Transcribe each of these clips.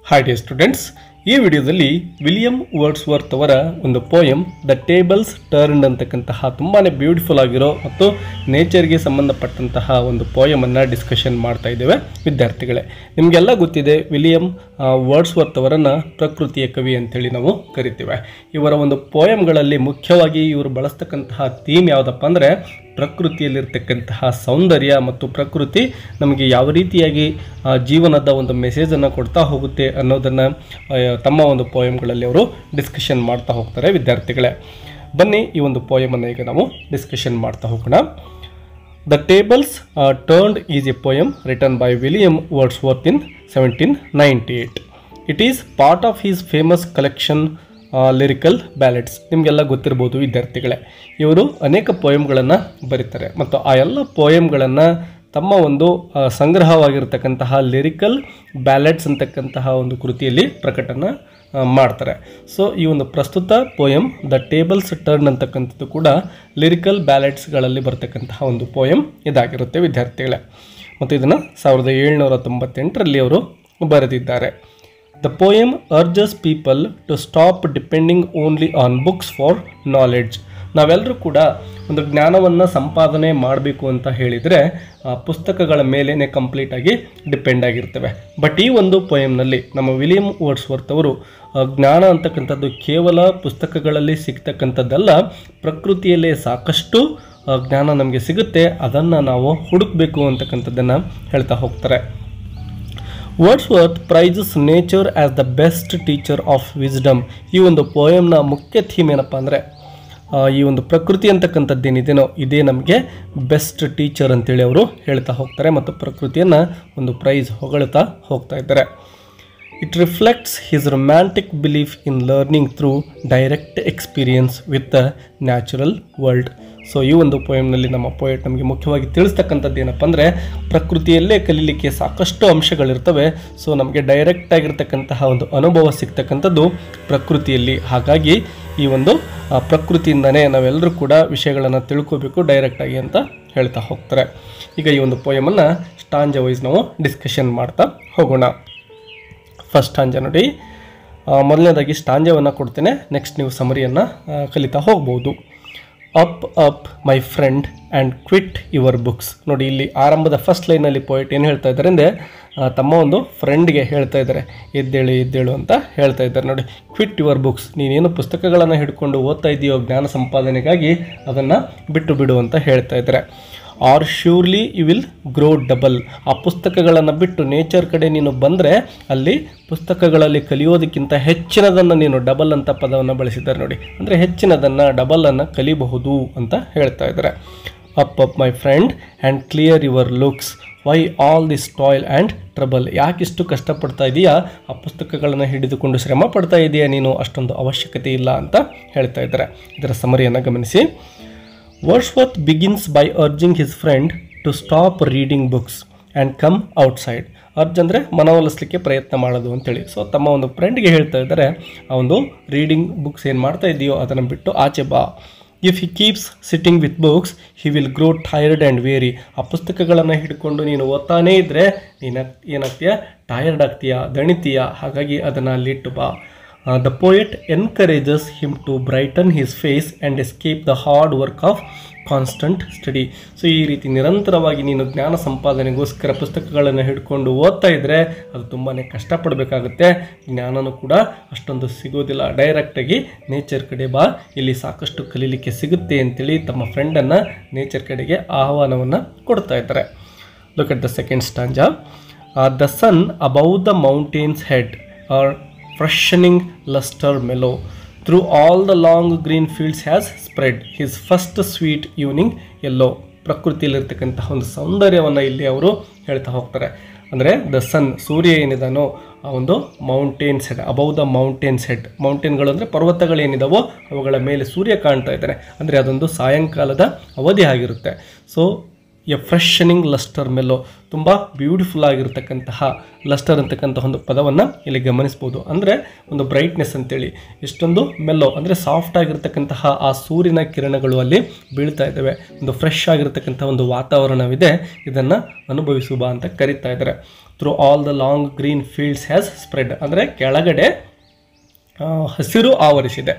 Hi dear students, ಈ ವಿಡಿಯೋದಲ್ಲಿ William Wordsworth ಅವರ ಒಂದು ಪೋಯಮ್ ದ ಟೇಬಲ್ಸ್ ಟರ್ನ್ಡ್ ಅಂತಕ್ಕಂತಹ ತುಂಬಾನೇ ಬ್ಯೂಟಿಫುಲ್ ಆಗಿರೋ ಮತ್ತು ನೇಚರ್ಗೆ ಸಂಬಂಧಪಟ್ಟಂತಹ ಒಂದು ಪೋಯಮ್ ಅನ್ನು ಡಿಸ್ಕಷನ್ ಮಾಡ್ತಾ ಇದ್ದೇವೆ ವಿದ್ಯಾರ್ಥಿಗಳೇ. ನಿಮಗೆಲ್ಲ ಗೊತ್ತಿದೆ ವಿಲಿಯಂ ವರ್ಡ್ಸ್ವರ್ತ್ ಅವರನ್ನು ಪ್ರಕೃತಿಯ ಕವಿ ಅಂತೇಳಿ ನಾವು ಕರಿತೇವೆ. ಇವರ ಒಂದು ಪೋಯಮ್ಗಳಲ್ಲಿ ಮುಖ್ಯವಾಗಿ ಇವರು ಬಳಸ್ತಕ್ಕಂತಹ ಥೀಮ್ ಯಾವುದಪ್ಪ ಅಂದರೆ ಪ್ರಕೃತಿಯಲ್ಲಿರ್ತಕ್ಕಂತಹ ಸೌಂದರ್ಯ ಮತ್ತು ಪ್ರಕೃತಿ ನಮಗೆ ಯಾವ ರೀತಿಯಾಗಿ ಜೀವನದ ಒಂದು ಮೆಸೇಜನ್ನು ಕೊಡ್ತಾ ಹೋಗುತ್ತೆ ಅನ್ನೋದನ್ನು ತಮ್ಮ ಒಂದು ಪೋಯಮ್ಗಳಲ್ಲಿ ಅವರು ಡಿಸ್ಕಷನ್ ಮಾಡ್ತಾ ಹೋಗ್ತಾರೆ ವಿದ್ಯಾರ್ಥಿಗಳೇ. ಬನ್ನಿ ಈ ಒಂದು ಪೋಯಮನ್ನು ಈಗ ನಾವು ಡಿಸ್ಕಷನ್ ಮಾಡ್ತಾ ಹೋಗೋಣ. The tables turned is a poem written by William Wordsworth in 1798. It is part of his famous collection lyrical ballads. ನಿಮಗೆಲ್ಲ ಗೊತ್ತಿರ್ಬೋದು ವಿದ್ಯಾರ್ಥಿಗಳೇ, ಇವರು ಅನೇಕ ಪೋಯಮ್ಗಳನ್ನು ಬರೀತಾರೆ ಮತ್ತು ಆ ಎಲ್ಲ ಪೋಯಮ್ಗಳನ್ನು ತಮ್ಮ ಒಂದು ಸಂಗ್ರಹವಾಗಿರ್ತಕ್ಕಂತಹ ಲಿರಿಕಲ್ ಬ್ಯಾಲೆಡ್ಸ್ ಅಂತಕ್ಕಂತಹ ಒಂದು ಕೃತಿಯಲ್ಲಿ ಪ್ರಕಟನ ಮಾಡ್ತಾರೆ. ಸೊ ಈ ಒಂದು ಪ್ರಸ್ತುತ ಪೋಯಮ್ ದ ಟೇಬಲ್ಸ್ ಟರ್ನ್ ಅಂತಕ್ಕಂಥದ್ದು ಕೂಡ ಲಿರಿಕಲ್ ಬ್ಯಾಲೆಡ್ಸ್ಗಳಲ್ಲಿ ಬರ್ತಕ್ಕಂತಹ ಒಂದು ಪೋಯಮ್ ಇದಾಗಿರುತ್ತೆ ವಿದ್ಯಾರ್ಥಿಗಳೇ. ಮತ್ತು ಇದನ್ನು 1798ರಲ್ಲಿ ಅವರು ಬರೆದಿದ್ದಾರೆ. The poem urges people to stop depending only on books for knowledge. ನಾವೆಲ್ಲರೂ ಕೂಡ ಒಂದು ಜ್ಞಾನವನ್ನು ಸಂಪಾದನೆ ಮಾಡಬೇಕು ಅಂತ ಹೇಳಿದರೆ ಪುಸ್ತಕಗಳ ಮೇಲೇ ಕಂಪ್ಲೀಟಾಗಿ ಡಿಪೆಂಡ್ ಆಗಿರ್ತವೆ. ಬಟ್ ಈ ಒಂದು ಪೋಯಮ್ನಲ್ಲಿ ನಮ್ಮ ವಿಲಿಯಂ ವರ್ಡ್ಸ್ವರ್ತ್ ಅವರು ಜ್ಞಾನ ಅಂತಕ್ಕಂಥದ್ದು ಕೇವಲ ಪುಸ್ತಕಗಳಲ್ಲಿ ಸಿಗ್ತಕ್ಕಂಥದ್ದಲ್ಲ, ಪ್ರಕೃತಿಯಲ್ಲೇ ಸಾಕಷ್ಟು ಜ್ಞಾನ ನಮಗೆ ಸಿಗುತ್ತೆ, ಅದನ್ನು ನಾವು ಹುಡುಕಬೇಕು ಅಂತಕ್ಕಂಥದ್ದನ್ನು ಹೇಳ್ತಾ ಹೋಗ್ತಾರೆ. Wordsworth praises nature as the best teacher of wisdom. ಈ ಒಂದು ಪೋಯಮ್ನ ಮುಖ್ಯ ಥೀಮ್ ಏನಪ್ಪ ಅಂದರೆ ಈ ಒಂದು ಪ್ರಕೃತಿ ಅಂತಕ್ಕಂಥದ್ದೇನಿದೆಯೋ ಇದೇ ನಮಗೆ ಬೆಸ್ಟ್ ಟೀಚರ್ ಅಂತೇಳಿ ಅವರು ಹೇಳ್ತಾ ಹೋಗ್ತಾರೆ ಮತ್ತು ಪ್ರಕೃತಿಯನ್ನು ಒಂದು ಪ್ರೈಸ್ ಹೊಗಳ್ತಾ ಹೋಗ್ತಾ ಇದ್ದಾರೆ. It reflects his romantic belief in learning through direct experience with the natural world. So ಈ ಒಂದು ಪೋಯಮ್ನಲ್ಲಿ ನಮ್ಮ ಪೋಯೆಟ್ ನಮಗೆ ಮುಖ್ಯವಾಗಿ ತಿಳಿಸ್ತಕ್ಕಂಥದ್ದು ಏನಪ್ಪ ಅಂದರೆ ಪ್ರಕೃತಿಯಲ್ಲೇ ಕಲೀಲಿಕ್ಕೆ ಸಾಕಷ್ಟು ಅಂಶಗಳಿರ್ತವೆ. ಸೊ ನಮಗೆ ಡೈರೆಕ್ಟ್ ಆಗಿರ್ತಕ್ಕಂತಹ ಒಂದು ಅನುಭವ ಸಿಗ್ತಕ್ಕಂಥದ್ದು ಪ್ರಕೃತಿಯಲ್ಲಿ. ಹಾಗಾಗಿ ಈ ಒಂದು ಪ್ರಕೃತಿಯಿಂದನೇ ನಾವೆಲ್ಲರೂ ಕೂಡ ವಿಷಯಗಳನ್ನು ತಿಳ್ಕೋಬೇಕು ಡೈರೆಕ್ಟಾಗಿ ಅಂತ ಹೇಳ್ತಾ ಹೋಗ್ತಾರೆ. ಈಗ ಈ ಒಂದು ಪೋಯಮನ್ನು ಸ್ಟಾಂಜ ವೈಸ್ ನಾವು ಡಿಸ್ಕಷನ್ ಮಾಡ್ತಾ ಹೋಗೋಣ. ಫಸ್ಟ್ ಸ್ಟಾಂಜ ನೋಡಿ, ಮೊದಲನೇದಾಗಿ ಸ್ಟಾಂಜವನ್ನು ಕೊಡ್ತೇನೆ, ನೆಕ್ಸ್ಟ್ ನೀವು ಸಮರಿಯನ್ನು ಕಲಿತಾ ಹೋಗ್ಬೋದು. Up up my friend and quit your books. ನೋಡಿ ಇಲ್ಲಿ ಆರಂಭದ ಫಸ್ಟ್ ಲೈನಲ್ಲಿ ಪೋಯೆಟ್ ಏನು ಹೇಳ್ತಾ ಇದ್ದಾರೆ ಅಂದರೆ ತಮ್ಮ ಒಂದು ಫ್ರೆಂಡ್ಗೆ ಹೇಳ್ತಾ ಇದ್ದಾರೆ ಎದ್ದೇಳು ಅಂತ ಹೇಳ್ತಾ ಇದ್ದಾರೆ. ನೋಡಿ, ಕ್ವಿಟ್ ಯುವರ್ ಬುಕ್ಸ್, ನೀನೇನು ಪುಸ್ತಕಗಳನ್ನು ಹಿಡ್ಕೊಂಡು ಓದ್ತಾ ಇದೆಯೋ ಜ್ಞಾನ ಸಂಪಾದನೆಗಾಗಿ ಅದನ್ನು ಬಿಟ್ಟು ಬಿಡು ಅಂತ ಹೇಳ್ತಾ ಇದ್ದಾರೆ. Or surely you will grow double. ಆ ಪುಸ್ತಕಗಳನ್ನು ಬಿಟ್ಟು ನೇಚರ್ ಕಡೆ ನೀನು ಬಂದರೆ ಅಲ್ಲಿ ಪುಸ್ತಕಗಳಲ್ಲಿ ಕಲಿಯೋದಕ್ಕಿಂತ ಹೆಚ್ಚಿನದನ್ನು ನೀನು ಡಬಲ್ ಅಂತ ಪದವನ್ನು ಬಳಸಿದ್ದಾರೆ. ನೋಡಿ, ಅಂದರೆ ಹೆಚ್ಚಿನದನ್ನು ಡಬಲನ್ನು ಕಲಿಬಹುದು ಅಂತ ಹೇಳ್ತಾ ಇದ್ದಾರೆ. Up up my friend and clear your looks, why all this toil and trouble. ಯಾಕಿಷ್ಟು ಕಷ್ಟಪಡ್ತಾ ಇದೆಯಾ, ಆ ಪುಸ್ತಕಗಳನ್ನು ಹಿಡಿದುಕೊಂಡು ಶ್ರಮ ಪಡ್ತಾ ಇದೆಯಾ ನೀನು, ಅಷ್ಟೊಂದು ಅವಶ್ಯಕತೆ ಇಲ್ಲ ಅಂತ ಹೇಳ್ತಾ ಇದ್ದಾರೆ. ಇದರ ಸಮರಿಯನ್ನು ಗಮನಿಸಿ. Wordsworth begins by urging his friend to stop reading books and come outside. Urge ಅಂದರೆ ಮನವೊಲಿಸಲಿಕ್ಕೆ ಪ್ರಯತ್ನ ಮಾಡೋದು ಅಂತೇಳಿ. ಸೊ ತಮ್ಮ ಒಂದು ಫ್ರೆಂಡ್ಗೆ ಹೇಳ್ತಾ ಇದ್ದಾರೆ ಆ ಒಂದು ರೀಡಿಂಗ್ ಬುಕ್ಸ್ ಏನು ಮಾಡ್ತಾ ಇದೆಯೋ ಅದನ್ನು ಬಿಟ್ಟು ಆಚೆ ಬಾ. If he keeps sitting with books he will grow tired and weary. ಆ ಪುಸ್ತಕಗಳನ್ನು ಹಿಡ್ಕೊಂಡು ನೀನು ಓದ್ತಾನೇ ಇದ್ದರೆ ನೀನು ಏನಾಗ್ತೀಯ, ಟಯರ್ಡ್ ಆಗ್ತೀಯಾ, ದಣಿತೀಯ, ಹಾಗಾಗಿ ಅದನ್ನು ಅಲ್ಲಿಟ್ಟು ಬಾ. The poet encourages him to brighten his face and escape the hard work of constant study. So ಈ ರೀತಿ ನಿರಂತರವಾಗಿ ನೀನು ಜ್ಞಾನ ಸಂಪಾದನೆಗೋಸ್ಕರ ಪುಸ್ತಕಗಳನ್ನು ಹಿಡ್ಕೊಂಡು ಓದ್ತಾ ಇದ್ದರೆ ಅದು ತುಂಬಾ ಕಷ್ಟಪಡಬೇಕಾಗುತ್ತೆ, ಜ್ಞಾನನೂ ಕೂಡ ಅಷ್ಟೊಂದು ಸಿಗೋದಿಲ್ಲ. ಡೈರೆಕ್ಟಾಗಿ ನೇಚರ್ ಕಡೆ ಬಾ, ಇಲ್ಲಿ ಸಾಕಷ್ಟು ಕಲೀಲಿಕ್ಕೆ ಸಿಗುತ್ತೆ ಅಂತೇಳಿ ತಮ್ಮ ಫ್ರೆಂಡನ್ನು ನೇಚರ್ ಕಡೆಗೆ ಆಹ್ವಾನವನ್ನು ಕೊಡ್ತಾ ಇದ್ದಾರೆ. Look at the second stanza. The sun above the mountains head are freshening luster mellow through all the long green fields has spread his first sweet evening yellow. ಪ್ರಕೃತಿಯಲ್ಲಿರ್ತಕ್ಕಂತಹ ಒಂದು ಸೌಂದರ್ಯವನ್ನು ಇಲ್ಲಿ ಅವರು ಹೇಳ್ತಾ ಹೋಗ್ತಾರೆ. ಅಂದರೆ ದ ಸನ್, ಸೂರ್ಯ ಏನಿದಾನೋ ಆ ಒಂದು mountains head, above the mountains head, ಮೌಂಟೇನ್ಗಳು ಅಂದರೆ ಪರ್ವತಗಳೇನಿದಾವೋ ಅವುಗಳ ಮೇಲೆ ಸೂರ್ಯ ಕಾಣ್ತಾ ಇದ್ದಾನೆ. ಅಂದರೆ ಅದೊಂದು ಸಾಯಂಕಾಲದ ಅವಧಿ ಆಗಿರುತ್ತೆ. ಸೊ ಎ ಫ್ರೆಶನಿಂಗ್ ಲಸ್ಟರ್ ಮೆಲ್ಲೋ, ತುಂಬ ಬ್ಯೂಟಿಫುಲ್ ಆಗಿರ್ತಕ್ಕಂತಹ ಲಸ್ಟರ್ ಅಂತಕ್ಕಂಥ ಒಂದು ಪದವನ್ನು ಇಲ್ಲಿ ಗಮನಿಸ್ಬೋದು. ಅಂದರೆ ಒಂದು ಬ್ರೈಟ್ನೆಸ್ ಅಂತೇಳಿ, ಎಷ್ಟೊಂದು ಮೆಲ್ಲೋ ಅಂದರೆ ಸಾಫ್ಟ್ ಆಗಿರ್ತಕ್ಕಂತಹ ಆ ಸೂರ್ಯನ ಕಿರಣಗಳು ಅಲ್ಲಿ ಬೀಳ್ತಾ ಇದ್ದಾವೆ. ಒಂದು ಫ್ರೆಶ್ ಆಗಿರ್ತಕ್ಕಂಥ ಒಂದು ವಾತಾವರಣವಿದೆ, ಇದನ್ನು ಅನುಭವಿಸುವ ಅಂತ ಕರೀತಾ ಇದ್ದಾರೆ. Through all the long green fields has spread. ಅಂದರೆ ಕೆಳಗಡೆ ಹಸಿರು ಆವರಿಸಿದೆ,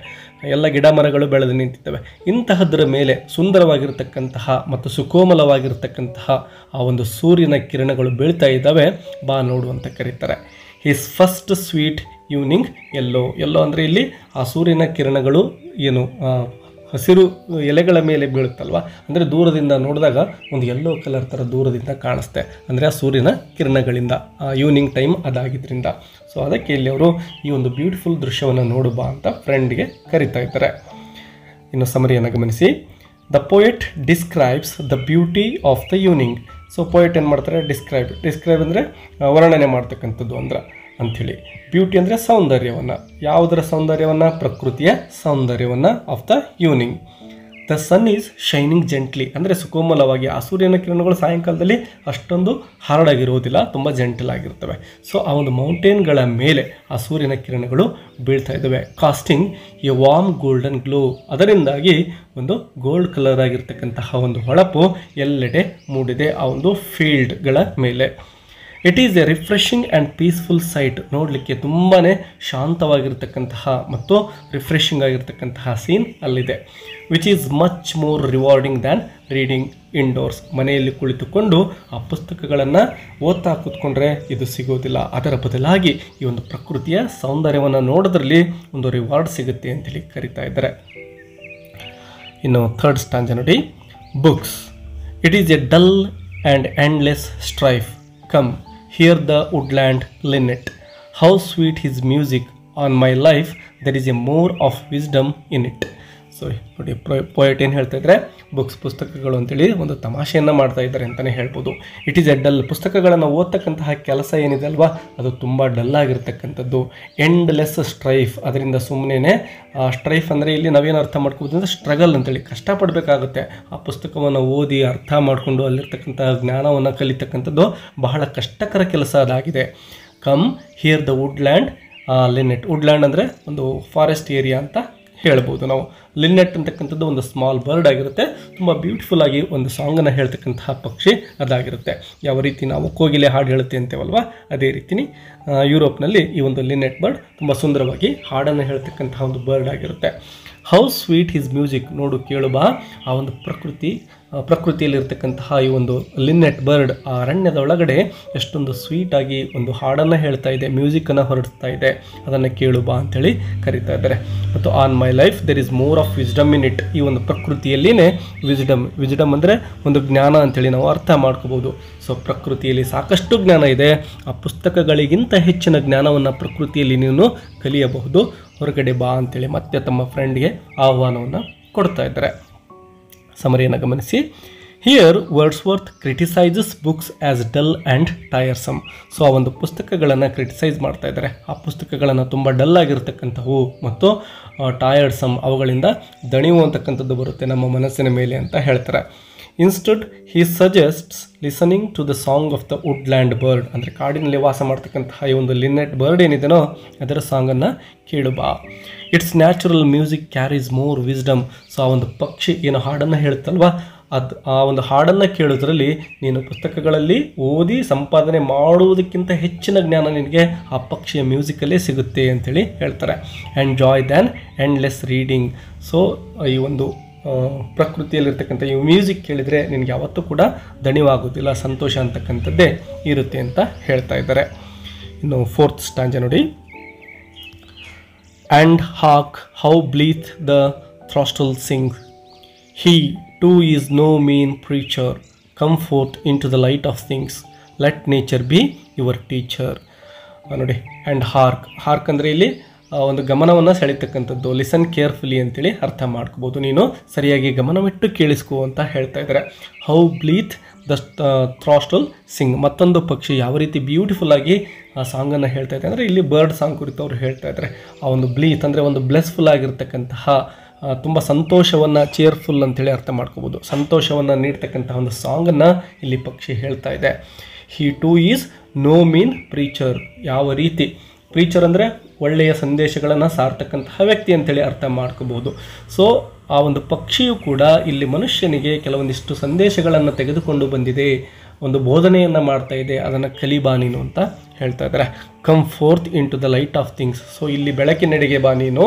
ಎಲ್ಲ ಗಿಡ ಮರಗಳು ಬೆಳೆದು ನಿಂತಿದ್ದಾವೆ. ಇಂತಹದ್ರ ಮೇಲೆ ಸುಂದರವಾಗಿರತಕ್ಕಂತಹ ಮತ್ತು ಸುಕೋಮಲವಾಗಿರತಕ್ಕಂತಹ ಆ ಒಂದು ಸೂರ್ಯನ ಕಿರಣಗಳು ಬೀಳ್ತಾ ಇದ್ದಾವೆ, ಬಾ ನೋಡು ಅಂತ ಕರೀತಾರೆ. ಹಿಸ್ ಫಸ್ಟ್ ಸ್ವೀಟ್ ಈವ್ನಿಂಗ್ ಎಲ್ಲೋ ಅಂದರೆ ಇಲ್ಲಿ ಆ ಸೂರ್ಯನ ಕಿರಣಗಳು ಏನು ಹಸಿರು ಎಲೆಗಳ ಮೇಲೆ ಬೀಳುತ್ತಲ್ವ, ಅಂದರೆ ದೂರದಿಂದ ನೋಡಿದಾಗ ಒಂದು ಯೆಲ್ಲೋ ಕಲರ್ ಥರ ದೂರದಿಂದ ಕಾಣಿಸ್ತೆ, ಅಂದರೆ ಆ ಸೂರ್ಯನ ಕಿರಣಗಳಿಂದ ಈವ್ನಿಂಗ್ ಟೈಮ್ ಅದಾಗಿದ್ದರಿಂದ. ಸೊ ಅದಕ್ಕೆ ಇಲ್ಲಿ ಅವರು ಈ ಒಂದು ಬ್ಯೂಟಿಫುಲ್ ದೃಶ್ಯವನ್ನು ನೋಡು ಬಾ ಅಂತ ಫ್ರೆಂಡ್ಗೆ ಕರಿತಾ ಇದ್ದಾರೆ. ಇನ್ನು ಸಮರಿಯನ್ನು ಗಮನಿಸಿ. The poet describes the beauty of the evening. So poet ಏನು ಮಾಡ್ತಾರೆ, ಡಿಸ್ಕ್ರೈಬ್ ಅಂದರೆ ವರ್ಣನೆ ಮಾಡ್ತಕ್ಕಂಥದ್ದು ಅಂಥೇಳಿ. ಬ್ಯೂಟಿ ಅಂದರೆ ಸೌಂದರ್ಯವನ್ನು, ಯಾವುದರ ಸೌಂದರ್ಯವನ್ನು, ಪ್ರಕೃತಿಯ ಸೌಂದರ್ಯವನ್ನು of the evening. The sun is shining gently, ಅಂದರೆ ಸುಕೋಮಲವಾಗಿ. ಆ ಸೂರ್ಯನ ಕಿರಣಗಳು ಸಾಯಂಕಾಲದಲ್ಲಿ ಅಷ್ಟೊಂದು ಹಾರ್ಡಾಗಿರುವುದಿಲ್ಲ, ತುಂಬ ಜೆಂಟಲ್ ಆಗಿರ್ತವೆ. ಸೊ ಆ ಒಂದು ಮೌಂಟೇನ್ಗಳ ಮೇಲೆ ಆ ಸೂರ್ಯನ ಕಿರಣಗಳು ಬೀಳ್ತಾ ಇದ್ದಾವೆ. Casting a warm golden glow, ಅದರಿಂದಾಗಿ ಒಂದು ಗೋಲ್ಡ್ ಕಲರ್ ಆಗಿರ್ತಕ್ಕಂತಹ ಒಂದು ಹೊಳಪು ಎಲ್ಲೆಡೆ ಮೂಡಿದೆ ಆ ಒಂದು ಫೀಲ್ಡ್ಗಳ ಮೇಲೆ. It is A refreshing and peaceful site, ನೋಡಲಿಕ್ಕೆ ತುಂಬಾ ಶಾಂತವಾಗಿರ್ತಕ್ಕಂತಹ ಮತ್ತು ರಿಫ್ರೆಶಿಂಗ್ ಆಗಿರ್ತಕ್ಕಂತಹ ಸೀನ್ ಅಲ್ಲಿದೆ. Which is much more rewarding than reading indoors. ಮನೆಯಲ್ಲಿ ಕುಳಿತುಕೊಂಡು ಆ ಪುಸ್ತಕಗಳನ್ನು ಓದ್ತಾ ಕೂತ್ಕೊಂಡ್ರೆ ಇದು ಸಿಗೋದಿಲ್ಲ, ಅದರ ಬದಲಾಗಿ ಈ ಒಂದು ಪ್ರಕೃತಿಯ ಸೌಂದರ್ಯವನ್ನು ನೋಡೋದ್ರಲ್ಲಿ ಒಂದು ರಿವಾರ್ಡ್ ಸಿಗುತ್ತೆ ಅಂತೇಳಿ ಕರಿತಾ ಇದ್ದಾರೆ. ಇನ್ನು ಥರ್ಡ್ ಸ್ಟಾಂಜ ನೋಡಿ. Books. It is a dull and endless strife. Come, hear the woodland linnet. How sweet his music. On my life, there is a more of wisdom in it. So ನೋಡಿ, poet ಏನು ಹೇಳ್ತಾ ಇದ್ದಾರೆ, ಪುಸ್ತಕಗಳು ಅಂತೇಳಿ ಒಂದು ತಮಾಷೆಯನ್ನು ಮಾಡ್ತಾ ಇದ್ದಾರೆ ಅಂತಲೇ ಹೇಳ್ಬೋದು. ಇಟ್ ಈಸ್ ಎ ಡಲ್, ಪುಸ್ತಕಗಳನ್ನು ಓದ್ತಕ್ಕಂತಹ ಕೆಲಸ ಏನಿದೆ ಅಲ್ವಾ, ಅದು ತುಂಬ ಡಲ್ ಆಗಿರ್ತಕ್ಕಂಥದ್ದು. ಎಂಡ್ಲೆಸ್ ಸ್ಟ್ರೈಫ್, ಅದರಿಂದ ಸುಮ್ಮನೆ ಸ್ಟ್ರೈಫ್ ಅಂದರೆ ಇಲ್ಲಿ ನಾವೇನು ಅರ್ಥ ಮಾಡ್ಕೋಬೋದು ಅಂದರೆ ಸ್ಟ್ರಗಲ್ ಅಂತೇಳಿ, ಕಷ್ಟಪಡಬೇಕಾಗುತ್ತೆ. ಆ ಪುಸ್ತಕವನ್ನು ಓದಿ ಅರ್ಥ ಮಾಡಿಕೊಂಡು ಅಲ್ಲಿರ್ತಕ್ಕಂತಹ ಜ್ಞಾನವನ್ನು ಕಲಿತಕ್ಕಂಥದ್ದು ಬಹಳ ಕಷ್ಟಕರ ಕೆಲಸ ಅದಾಗಿದೆ. Come hear the woodland linnet. Woodland ಅಂದರೆ ಒಂದು ಫಾರೆಸ್ಟ್ ಏರಿಯಾ ಅಂತ ಹೇಳ್ಬೋದು ನಾವು. ಲಿನ್ನೆಟ್ ಅಂತಕ್ಕಂಥದ್ದು ಒಂದು ಸ್ಮಾಲ್ ಬರ್ಡ್ ಆಗಿರುತ್ತೆ, ತುಂಬ ಬ್ಯೂಟಿಫುಲ್ ಆಗಿ ಒಂದು ಸಾಂಗನ್ನು ಹೇಳ್ತಕ್ಕಂತಹ ಪಕ್ಷಿ ಅದಾಗಿರುತ್ತೆ. ಯಾವ ರೀತಿ ನಾವು ಕೋಗಿಲೆ ಹಾಡು ಹೇಳುತ್ತೆ ಅಂತೇವಲ್ವ, ಅದೇ ರೀತಿ ಯುರೋಪ್ನಲ್ಲಿ ಈ ಒಂದು ಲಿನ್ನೆಟ್ ಬರ್ಡ್ ತುಂಬ ಸುಂದರವಾಗಿ ಹಾಡನ್ನು ಹೇಳ್ತಕ್ಕಂತಹ ಒಂದು ಬರ್ಡ್ ಆಗಿರುತ್ತೆ. ಹೌ ಸ್ವೀಟ್ ಹಿಸ್ ಮ್ಯೂಸಿಕ್, ನೋಡು ಕೇಳು ಬಾ, ಆ ಒಂದು ಪ್ರಕೃತಿಯಲ್ಲಿರ್ತಕ್ಕಂತಹ ಈ ಒಂದು ಲಿನ್ನೆಟ್ ಬರ್ಡ್ ಆ ಅರಣ್ಯದ ಒಳಗಡೆ ಎಷ್ಟೊಂದು ಸ್ವೀಟಾಗಿ ಒಂದು ಹಾಡನ್ನು ಹೇಳ್ತಾ ಇದೆ, ಮ್ಯೂಸಿಕನ್ನು ಹೊರಡಿಸ್ತಾ ಇದೆ, ಅದನ್ನು ಕೇಳು ಬಾ ಅಂಥೇಳಿ ಕರೀತಾ ಇದ್ದಾರೆ. ಮತ್ತು on my life there is more of wisdom in it. ಈ ಒಂದು ಪ್ರಕೃತಿಯಲ್ಲಿನೇ ವಿಸ್ಡಮ್ ಅಂದರೆ ಒಂದು ಜ್ಞಾನ ಅಂಥೇಳಿ ನಾವು ಅರ್ಥ ಮಾಡ್ಕೋಬೋದು. ಸೊ ಪ್ರಕೃತಿಯಲ್ಲಿ ಸಾಕಷ್ಟು ಜ್ಞಾನ ಇದೆ, ಆ ಪುಸ್ತಕಗಳಿಗಿಂತ ಹೆಚ್ಚಿನ ಜ್ಞಾನವನ್ನು ಪ್ರಕೃತಿಯಲ್ಲಿ ನೀನು ಕಲಿಯಬಹುದು, ಹೊರಗಡೆ ಬಾ ಅಂತೇಳಿ ಮತ್ತೆ ತಮ್ಮ ಫ್ರೆಂಡ್ಗೆ ಆಹ್ವಾನವನ್ನು ಕೊಡ್ತಾ ಇದ್ದಾರೆ. ಸಮರಿಯನ್ನು ಗಮನಿಸಿ. Here Wordsworth criticises books as dull and tiresome. So ಆ ಒಂದು ಪುಸ್ತಕಗಳನ್ನು ಕ್ರಿಟಿಸೈಸ್ ಮಾಡ್ತಾ ಇದ್ದಾರೆ. ಆ ಪುಸ್ತಕಗಳನ್ನು ತುಂಬ ಡಲ್ ಆಗಿರ್ತಕ್ಕಂಥವು ಮತ್ತು ಟಯರ್ಸಮ್, ಅವುಗಳಿಂದ ದಣಿವು ಅಂತಕ್ಕಂಥದ್ದು ಬರುತ್ತೆ ನಮ್ಮ ಮನಸ್ಸಿನ ಮೇಲೆ ಅಂತ ಹೇಳ್ತಾರೆ. Instead he suggests listening to the song of the woodland bird. ಅಂದರೆ ಕಾಡಿನಲ್ಲಿ ವಾಸ ಮಾಡ್ತಕ್ಕಂತಹ ಈ ಒಂದು ಲಿನ್ನೆಟ್ ಬರ್ಡ್ ಏನಿದೆನೋ ಅದರ ಸಾಂಗನ್ನು ಕೇಳು ಬಾ. It's natural music carries more wisdom. So ಆ ಒಂದು ಪಕ್ಷಿ ಏನು ಹಾಡನ್ನು ಹೇಳುತ್ತಲ್ವ, ಆ ಒಂದು ಹಾಡನ್ನು ಕೇಳೋದ್ರಲ್ಲಿ ನೀನು ಪುಸ್ತಕಗಳಲ್ಲಿ ಓದಿ ಸಂಪಾದನೆ ಮಾಡುವುದಕ್ಕಿಂತ ಹೆಚ್ಚಿನ ಜ್ಞಾನ ನಿನಗೆ ಆ ಪಕ್ಷಿಯ ಮ್ಯೂಸಿಕಲ್ಲೇ ಸಿಗುತ್ತೆ ಅಂತೇಳಿ ಹೇಳ್ತಾರೆ. Enjoy than endless reading. So ಈ ಒಂದು ಪ್ರಕೃತಿಯಲ್ಲಿರ್ತಕ್ಕಂಥ ಈ ಮ್ಯೂಸಿಕ್ ಕೇಳಿದರೆ ನಿನಗೆ ಯಾವತ್ತೂ ಕೂಡ ದಣಿವಾಗೋದಿಲ್ಲ, ಸಂತೋಷ ಅಂತಕ್ಕಂಥದ್ದೇ ಇರುತ್ತೆ ಅಂತ ಹೇಳ್ತಾ ಇದ್ದಾರೆ. ಇನ್ನು ಫೋರ್ತ್ ಸ್ಟಾಂಜ ನೋಡಿ. And hark how blithe the throstle sings. He too is no mean preacher. Come forth into the light of things. Let nature be your teacher. ನೋಡಿ, ಆ್ಯಂಡ್ ಹಾರ್ಕ್ ಅಂದರೆ ಇಲ್ಲಿ ಒಂದು ಗಮನವನ್ನು ಸೆಳೀತಕ್ಕಂಥದ್ದು, ಲಿಸನ್ ಕೇರ್ಫುಲಿ ಅಂತೇಳಿ ಅರ್ಥ ಮಾಡ್ಕೋಬೋದು. ನೀನು ಸರಿಯಾಗಿ ಗಮನವಿಟ್ಟು ಕೇಳಿಸ್ಕೋ ಅಂತ ಹೇಳ್ತಾ ಇದ್ದಾರೆ. How blithe the throstle Singh, ಮತ್ತೊಂದು ಪಕ್ಷಿ ಯಾವ ರೀತಿ ಬ್ಯೂಟಿಫುಲ್ಲಾಗಿ ಆ ಸಾಂಗನ್ನು ಹೇಳ್ತಾ ಇದೆ ಅಂದರೆ ಇಲ್ಲಿ ಬರ್ಡ್ ಸಾಂಗ್ ಕುರಿತು ಅವರು ಹೇಳ್ತಾ ಇದ್ದಾರೆ. ಆ ಒಂದು ಬ್ಲೀತ್ ಅಂದರೆ ಒಂದು ಬ್ಲೆಸ್ಫುಲ್ ಆಗಿರ್ತಕ್ಕಂತಹ ತುಂಬ ಸಂತೋಷವನ್ನು, ಚೇರ್ಫುಲ್ ಅಂತೇಳಿ ಅರ್ಥ ಮಾಡ್ಕೋಬೋದು, ಸಂತೋಷವನ್ನು ನೀಡ್ತಕ್ಕಂತಹ ಒಂದು ಸಾಂಗನ್ನು ಇಲ್ಲಿ ಪಕ್ಷಿ ಹೇಳ್ತಾ ಇದೆ. He too is no mean preacher. ಯಾವ ರೀತಿ ಪ್ರೀಚರ್ ಅಂದರೆ ಒಳ್ಳೆಯ ಸಂದೇಶಗಳನ್ನು ಸಾರ್ತಕ್ಕಂತಹ ವ್ಯಕ್ತಿ ಅಂತೇಳಿ ಅರ್ಥ ಮಾಡ್ಕೋಬೋದು. ಸೊ ಆ ಒಂದು ಪಕ್ಷಿಯು ಕೂಡ ಇಲ್ಲಿ ಮನುಷ್ಯನಿಗೆ ಕೆಲವೊಂದಿಷ್ಟು ಸಂದೇಶಗಳನ್ನು ತೆಗೆದುಕೊಂಡು ಬಂದಿದೆ. ಒಂದು ಬೋಧನೆಯನ್ನು ಮಾಡ್ತಾ ಇದೆ, ಅದನ್ನು ಕಲಿಬಾ ನೀನು ಅಂತ ಹೇಳ್ತಾ ಇದ್ದಾರೆ. Come forth into the light of things. So ಇಲ್ಲಿ ಬೆಳಕಿನೆಡೆಗೆ ಬಾ ನೀನು.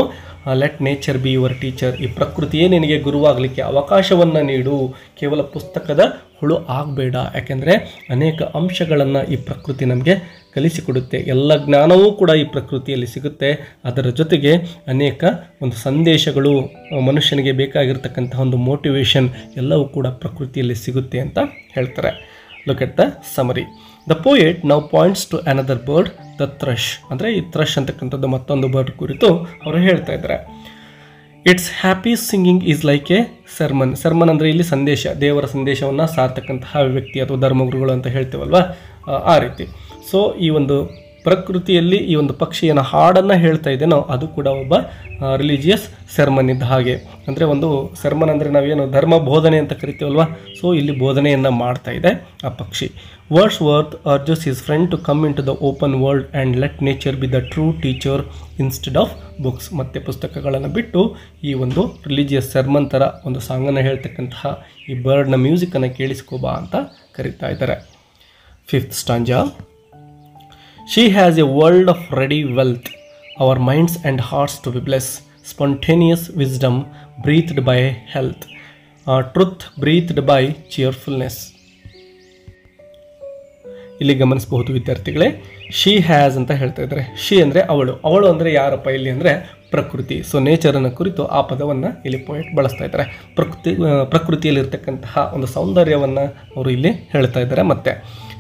Let nature be your teacher. ಈ ಪ್ರಕೃತಿಯೇ ನಿನಗೆ ಗುರುವಾಗಲಿಕ್ಕೆ ಅವಕಾಶವನ್ನು ನೀಡು. ಕೇವಲ ಪುಸ್ತಕದ ಹುಳು ಆಗಬೇಡ. ಯಾಕೆಂದರೆ ಅನೇಕ ಅಂಶಗಳನ್ನು ಈ ಪ್ರಕೃತಿ ನಮಗೆ ಕಲಿಸಿಕೊಡುತ್ತೆ. ಎಲ್ಲ ಜ್ಞಾನವೂ ಕೂಡ ಈ ಪ್ರಕೃತಿಯಲ್ಲಿ ಸಿಗುತ್ತೆ. ಅದರ ಜೊತೆಗೆ ಅನೇಕ ಒಂದು ಸಂದೇಶಗಳು, ಮನುಷ್ಯನಿಗೆ ಬೇಕಾಗಿರ್ತಕ್ಕಂತಹ ಒಂದು ಮೋಟಿವೇಶನ್ ಎಲ್ಲವೂ ಕೂಡ ಪ್ರಕೃತಿಯಲ್ಲಿ ಸಿಗುತ್ತೆ ಅಂತ ಹೇಳ್ತಾರೆ. Look at the summary. The poet now points to another bird, the thrush. ಅಂದರೆ ಈ ಥ್ರಶ್ ಅಂತಕ್ಕಂಥದ್ದು ಮತ್ತೊಂದು ಬರ್ಡ್ ಕುರಿತು ಅವರು ಹೇಳ್ತಾ ಇದ್ದಾರೆ. It's happy singing is like A sermon. Sermon ಅಂದರೆ ಇಲ್ಲಿ ಸಂದೇಶ, ದೇವರ ಸಂದೇಶವನ್ನು ಸಾರ್ತಕ್ಕಂತಹ ವ್ಯಕ್ತಿ ಅಥವಾ ಧರ್ಮಗುರುಗಳು ಅಂತ ಹೇಳ್ತೀವಲ್ವ, ಆ ರೀತಿ. ಸೊ ಈ ಒಂದು ಪ್ರಕೃತಿಯಲ್ಲಿ ಈ ಒಂದು ಪಕ್ಷಿಯನ್ನು ಹಾಡನ್ನು ಹೇಳ್ತಾ ಇದ್ದೇನೋ ಅದು ಕೂಡ ಒಬ್ಬ ರಿಲಿಜಿಯಸ್ ಸೆರ್ಮನ್ ಇದ್ದ ಹಾಗೆ. ಅಂದರೆ ಒಂದು ಸೆರ್ಮನ್ ಅಂದರೆ ನಾವೇನು ಧರ್ಮ ಬೋಧನೆ ಅಂತ ಕರಿತೀವಲ್ವ, ಸೊ ಇಲ್ಲಿ ಬೋಧನೆಯನ್ನು ಮಾಡ್ತಾ ಇದೆ ಆ ಪಕ್ಷಿ. Wordsworth urges his friend to come into the open world and let nature be the true teacher instead of books. ಮತ್ತು ಪುಸ್ತಕಗಳನ್ನು ಬಿಟ್ಟು ಈ ಒಂದು ರಿಲಿಜಿಯಸ್ ಸೆರ್ಮನ್ ಥರ ಒಂದು ಸಾಂಗನ್ನು ಹೇಳ್ತಕ್ಕಂತಹ ಈ ಬರ್ಡ್ನ ಮ್ಯೂಸಿಕನ್ನು ಕೇಳಿಸ್ಕೋಬಾ ಅಂತ ಕರೀತಾ ಇದ್ದಾರೆ. 5th stanza. She has a world of ready wealth, our minds and hearts to be blessed, spontaneous wisdom breathed by health, truth breathed by cheerfulness. ಇಲ್ಲಿ ಗಮನಿಸಬಹುದು ವಿದ್ಯಾರ್ಥಿಗಳೇ, ಶಿ ಹ್ಯಾಸ್ ಅಂತ ಹೇಳ್ತಾ ಇದ್ದಾರೆ. ಶಿ ಅಂದರೆ ಅವಳು. ಅವಳು ಅಂದರೆ ಯಾರಪ್ಪ ಇಲ್ಲಿ ಅಂದರೆ ಪ್ರಕೃತಿ. ಸೊ ನೇಚರನ್ನು ಕುರಿತು ಆ ಪದವನ್ನು ಇಲ್ಲಿ ಪೋಯೆಟ್ ಬಳಸ್ತಾ ಇದ್ದಾರೆ. ಪ್ರಕೃತಿಯಲ್ಲಿರ್ತಕ್ಕಂತಹ ಒಂದು ಸೌಂದರ್ಯವನ್ನು ಅವರು ಇಲ್ಲಿ ಹೇಳ್ತಾ ಇದ್ದಾರೆ. ಮತ್ತು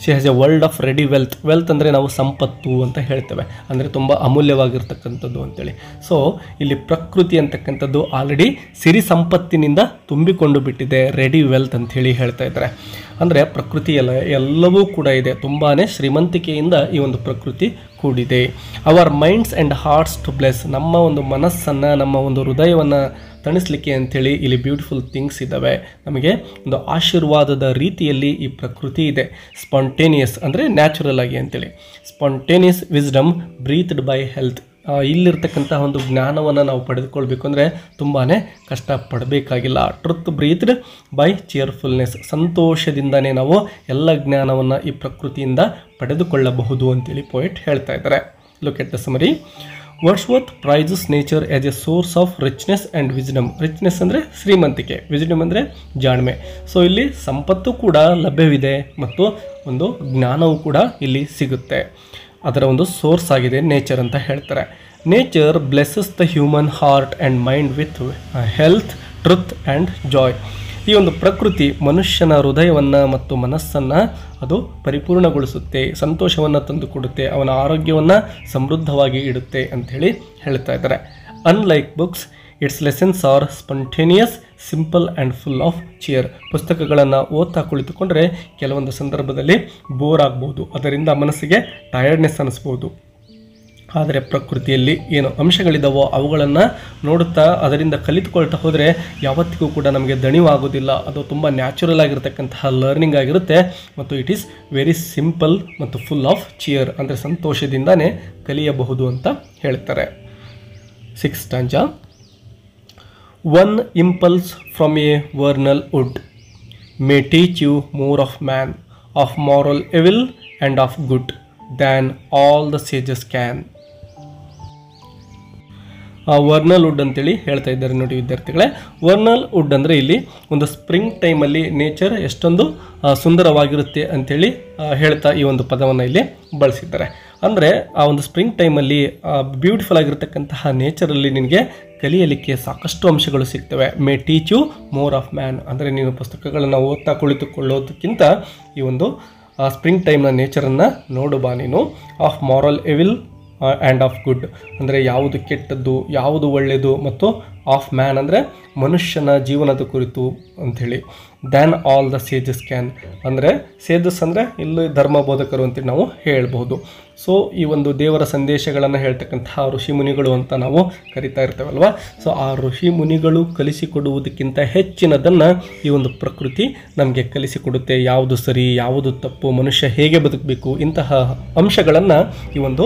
she has A world of ready wealth. Wealth ಅಂದರೆ ನಾವು ಸಂಪತ್ತು ಅಂತ ಹೇಳ್ತೇವೆ, ಅಂದರೆ ತುಂಬ ಅಮೂಲ್ಯವಾಗಿರ್ತಕ್ಕಂಥದ್ದು ಅಂತೇಳಿ. ಸೊ ಇಲ್ಲಿ ಪ್ರಕೃತಿ ಅಂತಕ್ಕಂಥದ್ದು ಆಲ್ರೆಡಿ ಸಿರಿ ಸಂಪತ್ತಿನಿಂದ ತುಂಬಿಕೊಂಡು ಬಿಟ್ಟಿದೆ, ರೆಡಿ ವೆಲ್ತ್ ಅಂಥೇಳಿ ಹೇಳ್ತಾ ಇದ್ದಾರೆ. ಅಂದರೆ ಪ್ರಕೃತಿಯಲ್ಲ ಎಲ್ಲವೂ ಕೂಡ ಇದೆ, ತುಂಬಾ ಶ್ರೀಮಂತಿಕೆಯಿಂದ ಈ ಒಂದು ಪ್ರಕೃತಿ ಕೂಡಿದೆ. Our minds and hearts to bless. ನಮ್ಮ ಒಂದು ಮನಸ್ಸನ್ನು, ನಮ್ಮ ಒಂದು ಹೃದಯವನ್ನು ತಣಿಸ್ಲಿಕ್ಕೆ ಅಂಥೇಳಿ ಇಲ್ಲಿ ಬ್ಯೂಟಿಫುಲ್ ಥಿಂಗ್ಸ್ ಇದ್ದಾವೆ. ನಮಗೆ ಒಂದು ಆಶೀರ್ವಾದದ ರೀತಿಯಲ್ಲಿ ಈ ಪ್ರಕೃತಿ ಇದೆ. ಸ್ಪಾಂಟೇನಿಯಸ್ ಅಂದರೆ ನ್ಯಾಚುರಲ್ ಆಗಿ ಅಂತೇಳಿ. Spontaneous wisdom ಬ್ರೀತ್ಡ್ by health. ಇಲ್ಲಿರ್ತಕ್ಕಂಥ ಒಂದು ಜ್ಞಾನವನ್ನು ನಾವು ಪಡೆದುಕೊಳ್ಬೇಕು ಅಂದರೆ ತುಂಬಾ ಕಷ್ಟಪಡಬೇಕಾಗಿಲ್ಲ. Truth ಬ್ರೀತ್ಡ್ by ಚಿಯರ್ಫುಲ್ನೆಸ್. ಸಂತೋಷದಿಂದನೇ ನಾವು ಎಲ್ಲ ಜ್ಞಾನವನ್ನು ಈ ಪ್ರಕೃತಿಯಿಂದ ಪಡೆದುಕೊಳ್ಳಬಹುದು ಅಂತೇಳಿ ಪೋಯೆಟ್ ಹೇಳ್ತಾ ಇದ್ದಾರೆ. Look at the summary. Wordsworth praises nature as a source of richness and wisdom. Richness ಅಂದರೆ ಶ್ರೀಮಂತಿಕೆ, ವಿಸ್ಡಮ್ ಅಂದರೆ ಜಾಣ್ಮೆ. ಸೊ ಇಲ್ಲಿ ಸಂಪತ್ತು ಕೂಡ ಲಭ್ಯವಿದೆ ಮತ್ತು ಒಂದು ಜ್ಞಾನವೂ ಕೂಡ ಇಲ್ಲಿ ಸಿಗುತ್ತೆ. ಅದರ ಒಂದು ಸೋರ್ಸ್ ಆಗಿದೆ ನೇಚರ್ ಅಂತ ಹೇಳ್ತಾರೆ. Nature blesses the human heart and mind with health, truth and Joy. ಈ ಒಂದು ಪ್ರಕೃತಿ ಮನುಷ್ಯನ ಹೃದಯವನ್ನು ಮತ್ತು ಮನಸ್ಸನ್ನು ಅದು ಪರಿಪೂರ್ಣಗೊಳಿಸುತ್ತೆ, ಸಂತೋಷವನ್ನು ತಂದುಕೊಡುತ್ತೆ, ಅವನ ಆರೋಗ್ಯವನ್ನು ಸಮೃದ್ಧವಾಗಿ ಇಡುತ್ತೆ ಅಂಥೇಳಿ ಹೇಳ್ತಾ ಇದ್ದಾರೆ. Unlike books, its lessons are spontaneous, simple and full of cheer. ಪುಸ್ತಕಗಳನ್ನು ಓದ್ತಾ ಕುಳಿತುಕೊಂಡ್ರೆ ಕೆಲವೊಂದು ಸಂದರ್ಭದಲ್ಲಿ ಬೋರ್ ಆಗ್ಬೋದು, ಅದರಿಂದ ಮನಸ್ಸಿಗೆ ಟಯರ್ಡ್ನೆಸ್ ಅನ್ನಿಸ್ಬೋದು. ಆದರೆ ಪ್ರಕೃತಿಯಲ್ಲಿ ಏನು ಅಂಶಗಳಿದ್ದಾವೋ ಅವುಗಳನ್ನು ನೋಡುತ್ತಾ ಅದರಿಂದ ಕಲಿತುಕೊಳ್ತಾ ಹೋದರೆ ಯಾವತ್ತಿಗೂ ಕೂಡ ನಮಗೆ ದಣಿವಾಗೋದಿಲ್ಲ. ಅದು ತುಂಬ ನ್ಯಾಚುರಲ್ ಆಗಿರ್ತಕ್ಕಂತಹ ಲರ್ನಿಂಗ್ ಆಗಿರುತ್ತೆ ಮತ್ತು ಇಟ್ ಈಸ್ ವೆರಿ ಸಿಂಪಲ್ ಮತ್ತು ಫುಲ್ ಆಫ್ ಚಿಯರ್, ಅಂದರೆ ಸಂತೋಷದಿಂದನೇ ಕಲಿಯಬಹುದು ಅಂತ ಹೇಳ್ತಾರೆ. 6th stanza. One impulse from a vernal wood may teach you more of man, of moral evil and of good than all the sages can. Vernal wood ಅಂತೇಳಿ ಹೇಳ್ತಾ ಇದ್ದಾರೆ ನೋಡಿ ವಿದ್ಯಾರ್ಥಿಗಳೇ. ವರ್ನಲ್ ವುಡ್ ಅಂದರೆ ಇಲ್ಲಿ ಒಂದು ಸ್ಪ್ರಿಂಗ್ ಟೈಮಲ್ಲಿ ನೇಚರ್ ಎಷ್ಟೊಂದು ಸುಂದರವಾಗಿರುತ್ತೆ ಅಂಥೇಳಿ ಹೇಳ್ತಾ ಈ ಒಂದು ಪದವನ್ನು ಇಲ್ಲಿ ಬಳಸಿದ್ದಾರೆ. ಅಂದರೆ ಆ ಒಂದು ಸ್ಪ್ರಿಂಗ್ ಟೈಮಲ್ಲಿ ಬ್ಯೂಟಿಫುಲ್ ಆಗಿರ್ತಕ್ಕಂತಹ ನೇಚರಲ್ಲಿ ನಿನಗೆ ಕಲಿಯಲಿಕ್ಕೆ ಸಾಕಷ್ಟು ಅಂಶಗಳು ಸಿಗ್ತವೆ. May teach you more of man. ಅಂದರೆ ನೀನು ಪುಸ್ತಕಗಳನ್ನು ಓದ್ತಾ ಕುಳಿತುಕೊಳ್ಳೋದಕ್ಕಿಂತ ಈ ಒಂದು ಸ್ಪ್ರಿಂಗ್ ಟೈಮ್ನ ನೇಚರನ್ನು ನೋಡು ಬಾ ನೀನು. Of moral evil and of good ಅಂದರೆ ಯಾವುದು ಕೆಟ್ಟದ್ದು, ಯಾವುದು ಒಳ್ಳೆಯದು, ಮತ್ತು ಆಫ್ ಮ್ಯಾನ್ ಅಂದರೆ ಮನುಷ್ಯನ ಜೀವನದ ಕುರಿತು ಅಂಥೇಳಿ. Than all the sages can ಅಂದರೆ ಸೇಜಸ್ ಅಂದರೆ ಇಲ್ಲಿ ಧರ್ಮ ಬೋಧಕರು ಅಂತೇಳಿ ನಾವು ಹೇಳ್ಬೋದು. ಸೊ ಈ ಒಂದು ದೇವರ ಸಂದೇಶಗಳನ್ನು ಹೇಳ್ತಕ್ಕಂತಹ ಋಷಿ ಮುನಿಗಳು ಅಂತ ನಾವು ಕರಿತಾ ಇರ್ತೇವಲ್ವ. ಸೊ ಆ ಋಷಿ ಮುನಿಗಳು ಕಲಿಸಿಕೊಡುವುದಕ್ಕಿಂತ ಹೆಚ್ಚಿನದನ್ನು ಈ ಒಂದು ಪ್ರಕೃತಿ ನಮಗೆ ಕಲಿಸಿಕೊಡುತ್ತೆ. ಯಾವುದು ಸರಿ, ಯಾವುದು ತಪ್ಪು, ಮನುಷ್ಯ ಹೇಗೆ ಬದುಕಬೇಕು, ಇಂತಹ ಅಂಶಗಳನ್ನು ಈ ಒಂದು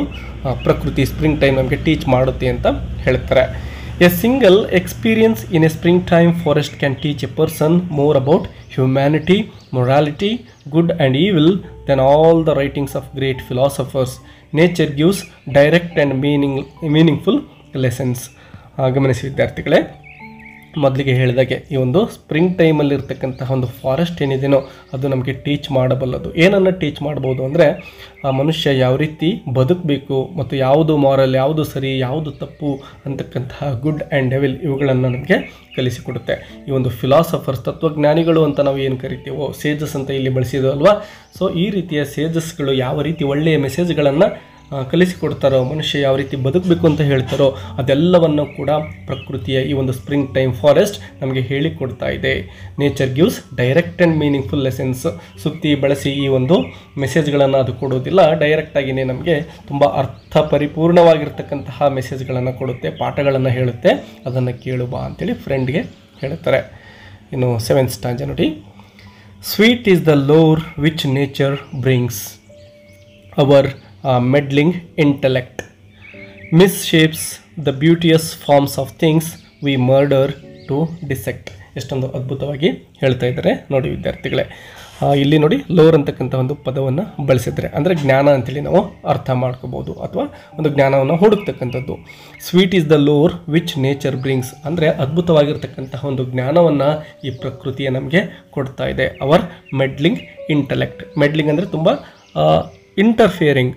ಪ್ರಕೃತಿ ಸ್ಪ್ರಿಂಗ್ ಟೈಮ್ ನಮಗೆ ಟೀಚ್ ಮಾಡುತ್ತೆ ಅಂತ ಹೇಳ್ತಾರೆ. A single experience in a springtime forest can teach a person more about humanity, morality, good and evil than all the writings of great philosophers. Nature gives direct and meaningful lessons. ಗಮನಿಸಿ ವಿದ್ಯಾರ್ಥಿಗಳೇ, ಮೊದಲಿಗೆ ಹೇಳಿದಾಗೆ ಈ ಒಂದು spring ಟೈಮಲ್ಲಿ ಇರ್ತಕ್ಕಂತಹ ಒಂದು forest ಏನಿದೆಯೋ ಅದು ನಮಗೆ ಟೀಚ್ ಮಾಡಬಲ್ಲದು. ಏನನ್ನು ಟೀಚ್ ಮಾಡ್ಬೋದು ಅಂದರೆ ಆ ಮನುಷ್ಯ ಯಾವ ರೀತಿ ಬದುಕಬೇಕು ಮತ್ತು ಯಾವುದು ಮಾರಲ್, ಯಾವುದು ಸರಿ, ಯಾವುದು ತಪ್ಪು ಅಂತಕ್ಕಂತಹ ಗುಡ್ ಆ್ಯಂಡ್ ಡೆವಿಲ್ ಇವುಗಳನ್ನು ನಮಗೆ ಕಲಿಸಿಕೊಡುತ್ತೆ. ಈ ಒಂದು ಫಿಲಾಸಫರ್ಸ್, ತತ್ವಜ್ಞಾನಿಗಳು ಅಂತ ನಾವು ಏನು ಕರಿತೀವೋ, ಸೇಜಸ್ ಅಂತ ಇಲ್ಲಿ ಬಳಸಿದೋ ಅಲ್ವಾ. ಸೊ ಈ ರೀತಿಯ ಸೇಜಸ್ಗಳು ಯಾವ ರೀತಿ ಒಳ್ಳೆಯ ಮೆಸೇಜ್ಗಳನ್ನು ಕಲಿಸಿಕೊಡ್ತಾರೋ, ಮನುಷ್ಯ ಯಾವ ರೀತಿ ಬದುಕಬೇಕು ಅಂತ ಹೇಳ್ತಾರೋ ಅದೆಲ್ಲವನ್ನು ಕೂಡ ಪ್ರಕೃತಿಯ ಈ ಒಂದು ಸ್ಪ್ರಿಂಗ್ ಟೈಮ್ ಫಾರೆಸ್ಟ್ ನಮಗೆ ಹೇಳಿಕೊಡ್ತಾ ಇದೆ. Nature gives direct and meaningful lessons. ಸುತ್ತಿ ಬಳಸಿ ಈ ಒಂದು ಮೆಸೇಜ್ಗಳನ್ನು ಅದು ಕೊಡೋದಿಲ್ಲ, ಡೈರೆಕ್ಟಾಗಿಯೇ ನಮಗೆ ತುಂಬ ಅರ್ಥ ಪರಿಪೂರ್ಣವಾಗಿರ್ತಕ್ಕಂತಹ ಮೆಸೇಜ್ಗಳನ್ನು ಕೊಡುತ್ತೆ, ಪಾಠಗಳನ್ನು ಹೇಳುತ್ತೆ. ಅದನ್ನು ಕೇಳು ಬಾ ಅಂತೇಳಿ ಫ್ರೆಂಡ್ಗೆ ಹೇಳ್ತಾರೆ. ಇನ್ನು 7th ಸ್ಟಾಂಜಾ ನೋಡಿ. Sweet is the lore which nature brings our meddling intellect, misshapes the beauteous forms of things we murder to dissect. ಎಷ್ಟೊಂದು ಅದ್ಭುತವಾಗಿ ಹೇಳ್ತಾ ಇದ್ದಾರೆ ನೋಡಿ ವಿದ್ಯಾರ್ಥಿಗಳೇ. ಇಲ್ಲಿ ನೋಡಿ ಲೋರ್ ಅಂತಕ್ಕಂಥ ಒಂದು ಪದವನ್ನು ಬಳಸಿದರೆ ಅಂದರೆ ಜ್ಞಾನ ಅಂತೇಳಿ ನಾವು ಅರ್ಥ ಮಾಡ್ಕೋಬೋದು, ಅಥವಾ ಒಂದು ಜ್ಞಾನವನ್ನು ಹುಡುಕ್ತಕ್ಕಂಥದ್ದು. Sweet is the lore which nature brings ಅಂದರೆ ಅದ್ಭುತವಾಗಿರ್ತಕ್ಕಂತಹ ಒಂದು ಜ್ಞಾನವನ್ನು ಈ ಪ್ರಕೃತಿಯ ನಮಗೆ ಕೊಡ್ತಾ ಇದೆ. Hour ಮೆಡ್ಲಿಂಗ್ intellect. ಮೆಡ್ಲಿಂಗ್ ಅಂದರೆ ತುಂಬ ಇಂಟರ್ಫಿಯರಿಂಗ್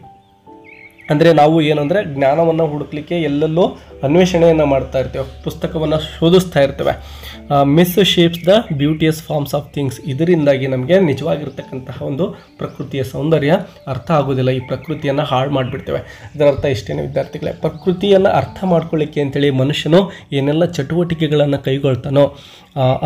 ಅಂದರೆ ನಾವು ಏನಂದರೆ ಜ್ಞಾನವನ್ನು ಹುಡುಕ್ಲಿಕ್ಕೆ ಎಲ್ಲೆಲ್ಲೋ ಅನ್ವೇಷಣೆಯನ್ನು ಮಾಡ್ತಾ ಇರ್ತೇವೆ, ಪುಸ್ತಕವನ್ನು ಶೋಧಿಸ್ತಾ ಇರ್ತೇವೆ. Misshapes the beauteous forms of things. ಇದರಿಂದಾಗಿ ನಮಗೆ ನಿಜವಾಗಿರ್ತಕ್ಕಂತಹ ಒಂದು ಪ್ರಕೃತಿಯ ಸೌಂದರ್ಯ ಅರ್ಥ ಆಗೋದಿಲ್ಲ, ಈ ಪ್ರಕೃತಿಯನ್ನು ಹಾಳು ಮಾಡಿಬಿಡ್ತೇವೆ. ಇದರ ಅರ್ಥ ಇಷ್ಟೇನೆ ವಿದ್ಯಾರ್ಥಿಗಳೇ, ಪ್ರಕೃತಿಯನ್ನು ಅರ್ಥ ಮಾಡ್ಕೊಳ್ಳಿಕ್ಕೆ ಅಂತೇಳಿ ಮನುಷ್ಯನು ಏನೆಲ್ಲ ಚಟುವಟಿಕೆಗಳನ್ನು ಕೈಗೊಳ್ತಾನೋ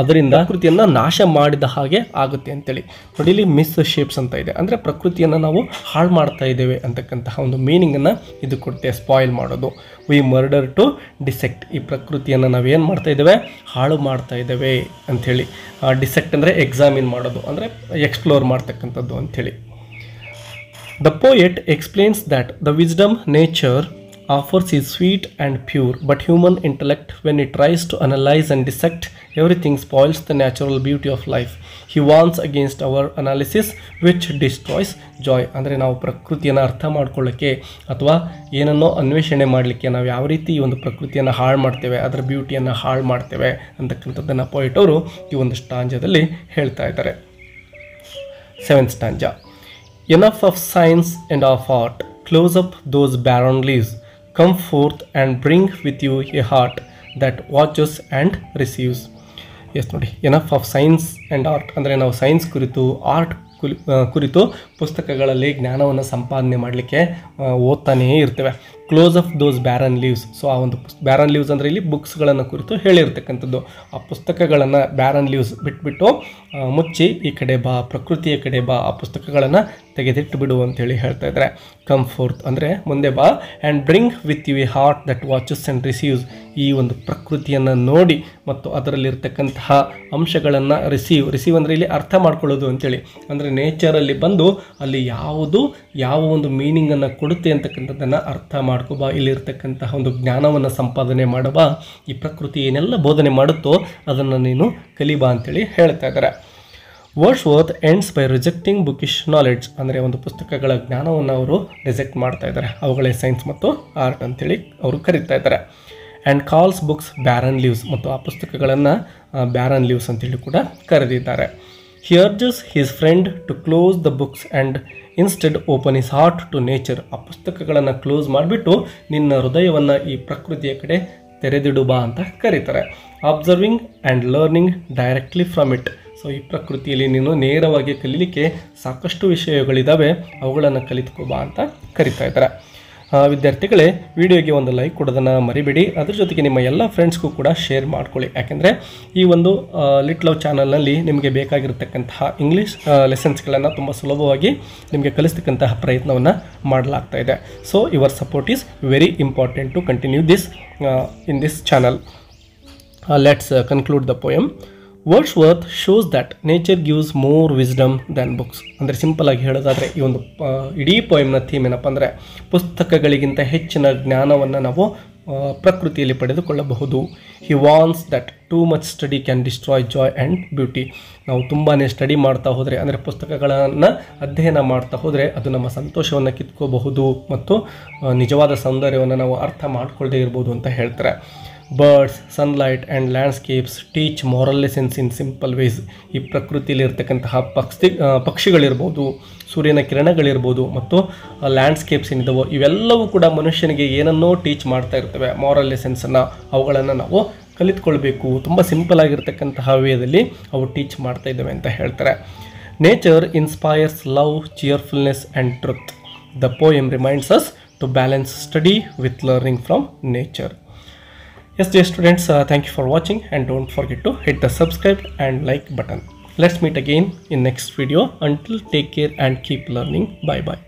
ಅದರಿಂದ ಪ್ರಕೃತಿಯನ್ನು ನಾಶ ಮಾಡಿದ ಹಾಗೆ ಆಗುತ್ತೆ ಅಂತೇಳಿ ನೋಡಿ. ಇಲ್ಲಿ ಮಿಸ್ ಶೇಪ್ಸ್ ಅಂತ ಇದೆ ಅಂದರೆ ಪ್ರಕೃತಿಯನ್ನು ನಾವು ಹಾಳು ಮಾಡ್ತಾ ಇದ್ದೇವೆ ಅಂತಕ್ಕಂತಹ ಒಂದು ಮೀನಿಂಗನ್ನು ಇದು ಕೊಡುತ್ತೆ. ಸ್ಪಾಯಿಲ್ ಮಾಡೋದು. We murder to dissect. ಈ ಪ್ರಕೃತಿಯನ್ನು ನಾವೇನು ಮಾಡ್ತಾ ಇದ್ದೇವೆ, ಹಾಳು ಮಾಡ್ತಾ ಇದ್ದೇವೆ ಅಂಥೇಳಿ. ಡಿಸೆಕ್ಟ್ ಅಂದರೆ ಎಕ್ಸಾಮಿನ್ ಮಾಡೋದು, ಅಂದರೆ ಎಕ್ಸ್ಪ್ಲೋರ್ ಮಾಡ್ತಕ್ಕಂಥದ್ದು ಅಂಥೇಳಿ. The poet explains that the wisdom nature offers is sweet and pure, but human intellect, when it tries to analyze and dissect everything, spoils the natural beauty of life. He warns against our analysis which destroys joy. ಅಂದರೆ ನಾವು ಪ್ರಕೃತಿಯನ್ನು ಅರ್ಥ ಮಾಡ್ಕೊಳ್ಳೋಕ್ಕೆ ಅಥವಾ ಏನನ್ನೋ ಅನ್ವೇಷಣೆ ಮಾಡಲಿಕ್ಕೆ ನಾವು ಯಾವ ರೀತಿ ಈ ಒಂದು ಪ್ರಕೃತಿಯನ್ನು ಹಾಳು ಮಾಡ್ತೇವೆ, ಅದರ ಬ್ಯೂಟಿಯನ್ನು ಹಾಳು ಮಾಡ್ತೇವೆ ಅಂತಕ್ಕಂಥದ್ದನ್ನು ಪೋಯೆಟ್ ಅವರು ಈ ಒಂದು ಸ್ಟಾಂಜಾದಲ್ಲಿ ಹೇಳ್ತಾ ಇದ್ದಾರೆ. 7th ಸ್ಟಾಂಜಾ. Enough of science and of art, close up those barren leaves, come forth and bring with you a heart that watches and receives. Yes ನೋಡಿ, enough of science and art ಅಂದರೆ ನಾವು science ಕುರಿತು, art ಕುರಿತು ಪುಸ್ತಕಗಳಲ್ಲಿ ಜ್ಞಾನವನ್ನು ಸಂಪಾದನೆ ಮಾಡಲಿಕ್ಕೆ ಓದ್ತಾನೇ ಇರ್ತೇವೆ. Close of those barren leaves. So ಆ ಒಂದು ಬ್ಯಾರನ್ ಲೀವ್ಸ್ ಅಂದರೆ ಇಲ್ಲಿ ಬುಕ್ಸ್ಗಳನ್ನು ಕುರಿತು ಹೇಳಿರ್ತಕ್ಕಂಥದ್ದು. ಆ ಪುಸ್ತಕಗಳನ್ನು ಬ್ಯಾರನ್ ಲೀವ್ಸ್ ಬಿಟ್ಬಿಟ್ಟು ಮುಚ್ಚಿ ಈ ಕಡೆ ಬಾ, ಪ್ರಕೃತಿಯ ಕಡೆ ಬಾ, ಆ ಪುಸ್ತಕಗಳನ್ನು ತೆಗೆದಿಟ್ಟು ಬಿಡು ಅಂತೇಳಿ ಹೇಳ್ತಾ ಇದ್ದಾರೆ. ಕಮ್ ಫೋರ್ತ್ ಅಂದರೆ ಮುಂದೆ ಬಾ, and bring with you a heart that watches and receives. ಈ ಒಂದು ಪ್ರಕೃತಿಯನ್ನು ನೋಡಿ ಮತ್ತು ಅದರಲ್ಲಿರ್ತಕ್ಕಂತಹ ಅಂಶಗಳನ್ನು ರಿಸೀವ್ ಅಂದರೆ ಇಲ್ಲಿ ಅರ್ಥ ಮಾಡ್ಕೊಳ್ಳೋದು ಅಂತೇಳಿ. ಅಂದರೆ ನೇಚರಲ್ಲಿ ಬಂದು ಅಲ್ಲಿ ಯಾವ ಒಂದು ಮೀನಿಂಗನ್ನು ಕೊಡುತ್ತೆ ಅಂತಕ್ಕಂಥದ್ದನ್ನು ಅರ್ಥ ಮಾಡ್ಕೋಬಾ, ಇಲ್ಲಿರ್ತಕ್ಕಂತಹ ಒಂದು ಜ್ಞಾನವನ್ನು ಸಂಪಾದನೆ ಮಾಡಬಾ, ಈ ಪ್ರಕೃತಿ ಏನೆಲ್ಲ ಬೋಧನೆ ಮಾಡುತ್ತೋ ಅದನ್ನು ನೀನು ಕಲಿಬಾ ಅಂತೇಳಿ ಹೇಳ್ತಾ ಇದ್ದಾರೆ. Wordsworth ends by rejecting bookish knowledge. ಅಂದರೆ ಒಂದು ಪುಸ್ತಕಗಳ ಜ್ಞಾನವನ್ನು ಅವರು ರಿಜೆಕ್ಟ್ ಮಾಡ್ತಾ ಇದ್ದಾರೆ, ಅವುಗಳೇ ಸೈನ್ಸ್ ಮತ್ತು ಆರ್ಟ್ ಅಂತೇಳಿ ಅವರು ಕರೀತಾ ಇದ್ದಾರೆ. And calls books barren leaves. ಮತ್ತು ಆ ಪುಸ್ತಕಗಳನ್ನು ಬ್ಯಾರನ್ ಲೀವ್ಸ್ ಅಂತೇಳಿ ಕೂಡ ಕರೆದಿದ್ದಾರೆ. He urges his friend to close the books and instead open his heart to nature. ಆ ಪುಸ್ತಕಗಳನ್ನು ಕ್ಲೋಸ್ ಮಾಡಿಬಿಟ್ಟು ನಿನ್ನ ಹೃದಯವನ್ನು ಈ ಪ್ರಕೃತಿಯ ಕಡೆ ತೆರೆದಿಡು ಬಾ ಅಂತ ಕರೀತಾರೆ. Observing and learning directly from it. So ಈ ಪ್ರಕೃತಿಯಲ್ಲಿ ನೀನು ನೇರವಾಗಿ ಕಲೀಲಿಕ್ಕೆ ಸಾಕಷ್ಟು ವಿಷಯಗಳಿದ್ದಾವೆ, ಅವುಗಳನ್ನು ಕಲಿತ್ಕೋಬಾ ಅಂತ ಕರೀತಾ ಇದ್ದಾರೆ. ವಿದ್ಯಾರ್ಥಿಗಳೇ, ವಿಡಿಯೋಗೆ ಒಂದು ಲೈಕ್ ಕೊಡೋದನ್ನು ಮರಿಬೇಡಿ. ಅದ್ರ ಜೊತೆಗೆ ನಿಮ್ಮ ಎಲ್ಲ ಫ್ರೆಂಡ್ಸ್ಗೂ ಕೂಡ ಶೇರ್ ಮಾಡ್ಕೊಳ್ಳಿ. ಯಾಕೆಂದರೆ ಈ ಒಂದು ಲಿಟ್ ಲವ್ ಚಾನಲ್ನಲ್ಲಿ ನಿಮಗೆ ಬೇಕಾಗಿರತಕ್ಕಂತಹ ಇಂಗ್ಲೀಷ್ ಲೆಸನ್ಸ್ಗಳನ್ನು ತುಂಬ ಸುಲಭವಾಗಿ ನಿಮಗೆ ಕಲಿಸ್ತಕ್ಕಂತಹ ಪ್ರಯತ್ನವನ್ನು ಮಾಡಲಾಗ್ತಾ ಇದೆ. So your support is very important to continue this in this channel. Let's conclude the poem. Wordsworth shows that nature gives more wisdom than books. ಅಂದರೆ ಸಿಂಪಲಾಗಿ ಹೇಳೋದಾದರೆ ಈ ಒಂದು ಇಡೀ ಪೋಯಮ್ನ ಥೀಮ್ ಏನಪ್ಪ ಅಂದರೆ ಪುಸ್ತಕಗಳಿಗಿಂತ ಹೆಚ್ಚಿನ ಜ್ಞಾನವನ್ನು ನಾವು ಪ್ರಕೃತಿಯಲ್ಲಿ ಪಡೆದುಕೊಳ್ಳಬಹುದು. He warns that too much study can destroy joy and beauty. ನಾವು ತುಂಬಾ ಸ್ಟಡಿ ಮಾಡ್ತಾ ಹೋದರೆ, ಅಂದರೆ ಪುಸ್ತಕಗಳನ್ನು ಅಧ್ಯಯನ ಮಾಡ್ತಾ ಹೋದರೆ ಅದು ನಮ್ಮ ಸಂತೋಷವನ್ನು ಕಿತ್ಕೋಬಹುದು ಮತ್ತು ನಿಜವಾದ ಸೌಂದರ್ಯವನ್ನು ನಾವು ಅರ್ಥ ಮಾಡ್ಕೊಳ್ಳದೇ ಇರ್ಬೋದು ಅಂತ ಹೇಳ್ತಾರೆ. Birds, sunlight and landscapes teach moral lessons in simple ways. ಈ ಪ್ರಕೃತಿಯಲ್ಲಿ ಇರ್ತಕ್ಕಂತಹ ಪಕ್ಷಿಗಳಿರ್ಬೋದು, ಸೂರ್ಯನ ಕಿರಣಗಳಿರ್ಬೋದು ಮತ್ತು ಲ್ಯಾಂಡ್ಸ್ಕೇಪ್ಸ್ ಏನಿದಾವೋ ಇವೆಲ್ಲವೂ ಕೂಡ ಮನುಷ್ಯನಿಗೆ ಏನನ್ನೋ ಟೀಚ್ ಮಾಡ್ತಾ ಇರ್ತವೆ. ಮಾರಲ್ ಲೆಸನ್ಸನ್ನು ಅವುಗಳನ್ನು ನಾವು ಕಲಿತ್ಕೊಳ್ಬೇಕು. ತುಂಬ ಸಿಂಪಲ್ ಆಗಿರ್ತಕ್ಕಂತಹ ವೇದಲ್ಲಿ ಅವು ಟೀಚ್ ಮಾಡ್ತಾ ಇದ್ದಾವೆ ಅಂತ ಹೇಳ್ತಾರೆ. Nature inspires love, cheerfulness and truth. The poem reminds us to balance study with learning from nature. Yes, dear students, thank you for watching and don't forget to hit the subscribe and like button. Let's meet again in next video. Until take care and keep learning. Bye bye.